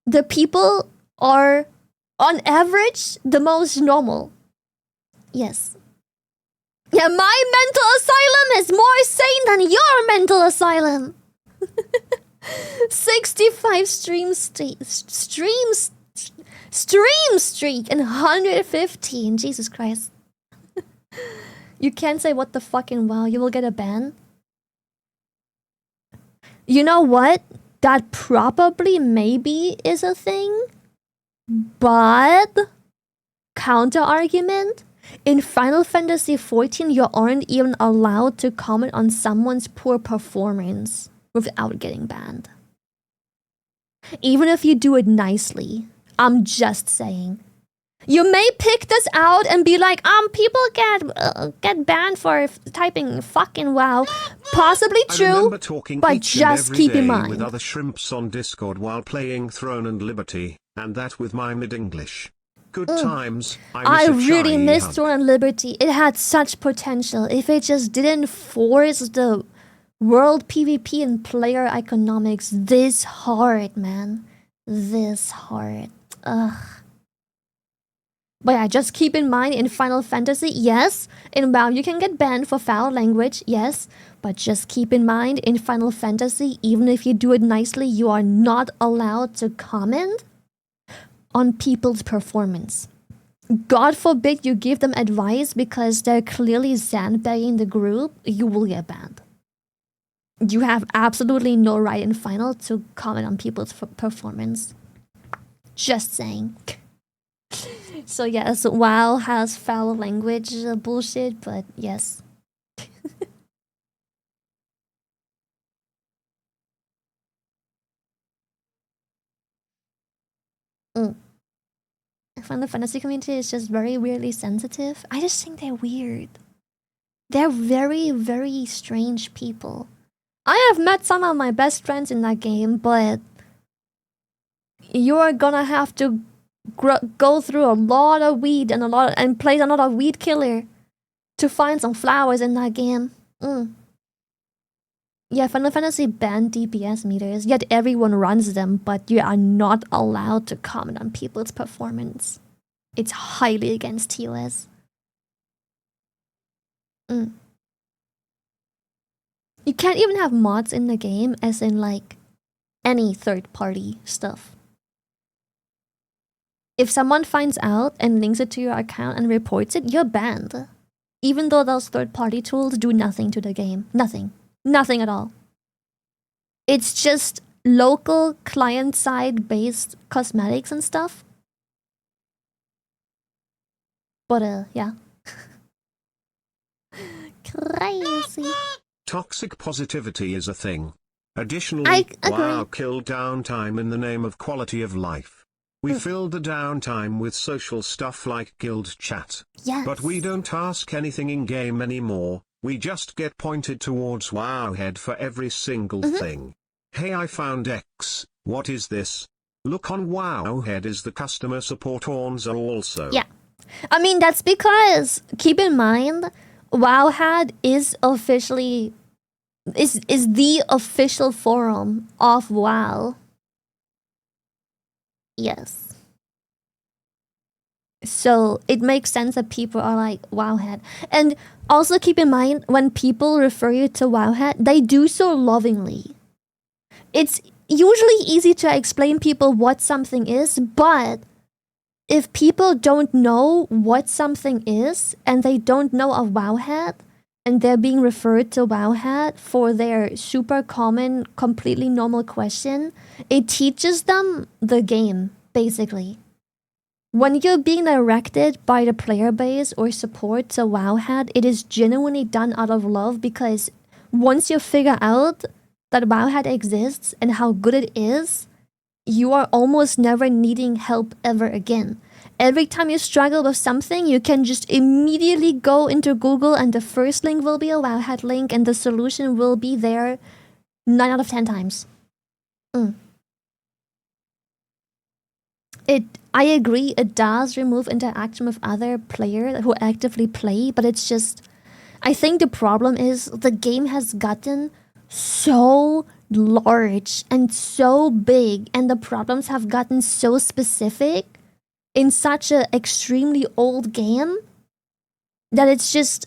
the people are, on average, the most normal. Yes. Yeah, my mental asylum is more sane than your mental asylum. 65 stream streak and 115. Jesus Christ. You can't say what the fucking wow, you will get a ban. You know what? That probably maybe is a thing. But counter argument, in Final Fantasy XIV, you aren't even allowed to comment on someone's poor performance without getting banned. Even if you do it nicely. I'm just saying. You may pick this out and be like, people get banned for typing fucking wow. Possibly true, but just keep in mind. With other shrimps on Discord while playing Throne and Liberty, and that with my mid-English. Good times. I really miss Throne and Liberty. It had such potential. If it just didn't force the world PvP and player economics this hard, man. This hard. Ugh. But yeah, just keep in mind, in Final Fantasy, yes, in WoW you can get banned for foul language, yes, but just keep in mind, in Final Fantasy, even if you do it nicely, you are not allowed to comment on people's performance. God forbid you give them advice because they're clearly sandbagging the group, you will get banned. You have absolutely no right in Final to comment on people's performance. Just saying. So yes, WoW has foul language bullshit, but yes. Final Fantasy community is just very weirdly sensitive. I just think they're weird. They're very, very strange people. I have met some of my best friends in that game, but you're gonna have to go through a lot of weed and play a lot of weed killer to find some flowers in that game. Yeah, Final Fantasy banned DPS meters, yet everyone runs them, but you are not allowed to comment on people's performance. It's highly against TOS. You can't even have mods in the game, as in like any third-party stuff. If someone finds out and links it to your account and reports it, you're banned. Even though those third-party tools do nothing to the game. Nothing. Nothing at all. It's just local client-side based cosmetics and stuff. But yeah. Crazy. Toxic positivity is a thing. Additionally, WoW killed downtime in the name of quality of life. We filled the downtime with social stuff like guild chat. Yes. But we don't ask anything in-game anymore, we just get pointed towards Wowhead for every single thing. Hey, I found X, what is this? Look, on Wowhead is the customer support horns are also. Yeah. I mean, that's because, keep in mind, Wowhead is officially... is the official forum of WoW. Yes. So it makes sense that people are like Wowhead. And also keep in mind, when people refer you to Wowhead, they do so lovingly. It's usually easy to explain people what something is, but if people don't know what something is and they don't know of Wowhead, and they're being referred to Wowhead for their super common, completely normal question, it teaches them the game, basically. When you're being directed by the player base or support to Wowhead, it is genuinely done out of love, because once you figure out that Wowhead exists and how good it is, you are almost never needing help ever again. Every time you struggle with something, you can just immediately go into Google and the first link will be a Wowhead link and the solution will be there 9 out of 10 times. I agree, it does remove interaction with other players who actively play, but it's just... I think the problem is the game has gotten so large and so big, and the problems have gotten so specific in such an extremely old game that it's just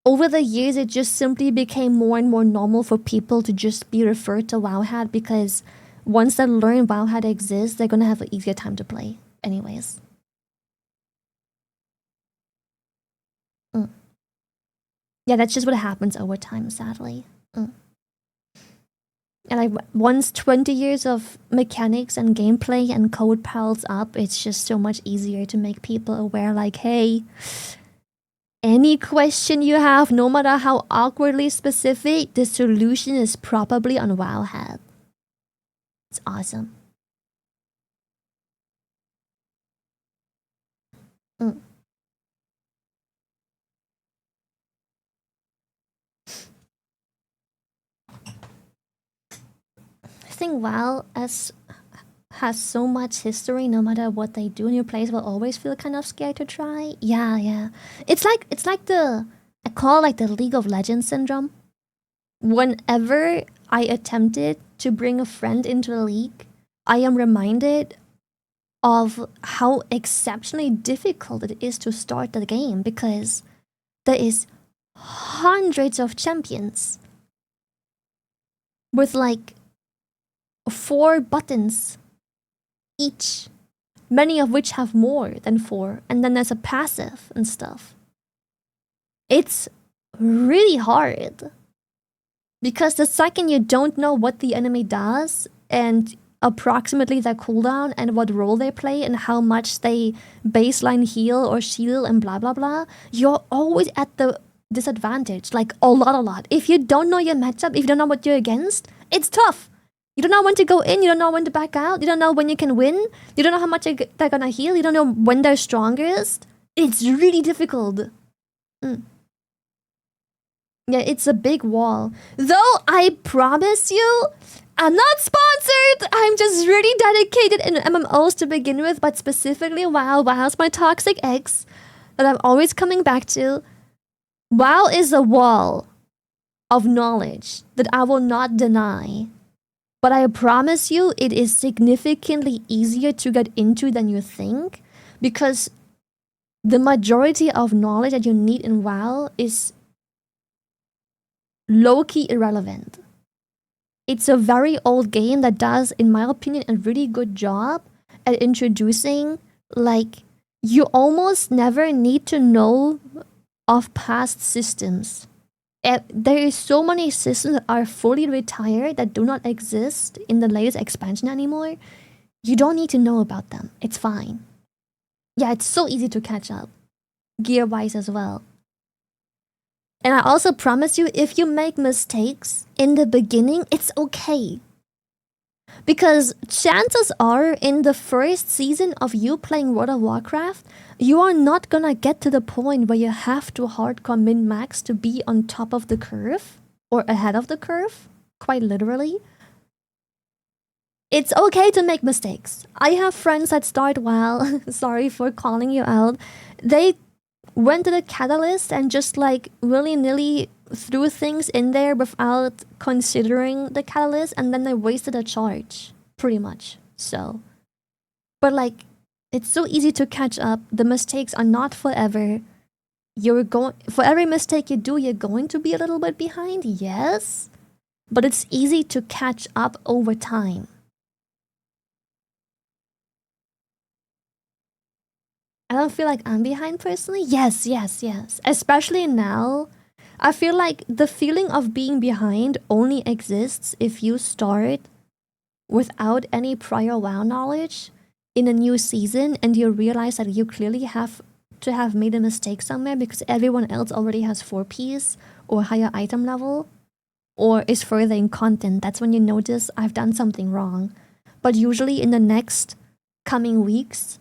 over the years it just simply became more and more normal for people to just be referred to Wowhat, because once they learn Wowhat exists, they're gonna have an easier time to play anyways. Yeah, that's just what happens over time, sadly. And like once 20 years of mechanics and gameplay and code piles up, it's just so much easier to make people aware, like, hey, any question you have, no matter how awkwardly specific, the solution is probably on Wowhat. It's awesome. I think WoW has so much history. No matter what they do, new players will always feel kind of scared to try. Yeah. It's like the I call it like the League of Legends syndrome. Whenever I attempted to bring a friend into the league, I am reminded of how exceptionally difficult it is to start the game, because there is hundreds of champions with like 4 buttons each, many of which have more than 4, and then there's a passive and stuff. It's really hard, because the second you don't know what the enemy does and approximately their cooldown and what role they play and how much they baseline heal or shield and blah blah blah, you're always at the disadvantage, like a lot. If you don't know your matchup, if you don't know what you're against, it's tough. You don't know when to go in, you don't know when to back out, you don't know when you can win, you don't know how much they're gonna heal, you don't know when they're strongest. It's really difficult. Yeah, it's a big wall. Though I promise you, I'm not sponsored! I'm just really dedicated in MMOs to begin with, but specifically WoW. WoW's my toxic ex that I'm always coming back to. WoW is a wall of knowledge that I will not deny. But I promise you, it is significantly easier to get into than you think, because the majority of knowledge that you need in WoW is low-key irrelevant. It's a very old game that does, in my opinion, a really good job at introducing, like, you almost never need to know of past systems. There is so many systems that are fully retired that do not exist in the latest expansion anymore. You don't need to know about them. It's fine. Yeah, it's so easy to catch up, gear-wise as well. And I also promise you, if you make mistakes in the beginning, it's okay. Because chances are, in the first season of you playing World of Warcraft, you are not gonna get to the point where you have to hardcore min-max to be on top of the curve, or ahead of the curve, quite literally. It's okay to make mistakes. I have friends that start WoW, sorry for calling you out, they went to the Catalyst and just like willy-nilly threw things in there without considering the Catalyst, and then they wasted a charge, pretty much. So, but like, it's so easy to catch up. The mistakes are not forever. For every mistake you do, you're going to be a little bit behind, yes, but it's easy to catch up over time. I don't feel like I'm behind personally. Yes. Especially now, I feel like the feeling of being behind only exists if you start without any prior WoW knowledge in a new season, and you realize that you clearly have to have made a mistake somewhere because everyone else already has 4Ps or higher item level or is further in content. That's when you notice I've done something wrong. But usually in the next coming weeks,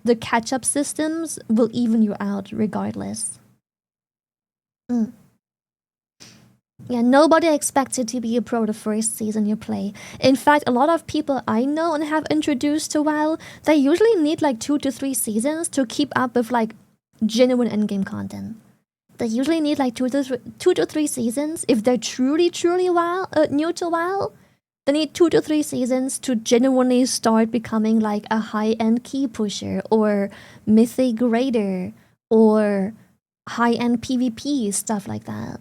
the catch-up systems will even you out regardless. Yeah, nobody expects you to be a pro the first season you play. In fact, a lot of people I know and have introduced to WoW, they usually need like 2 to 3 seasons to keep up with like genuine endgame content. they usually need like 2 to 3 seasons. If they're truly new to WoW, they need 2 to 3 seasons to genuinely start becoming like a high-end key pusher or mythic raider or high-end PvP, stuff like that.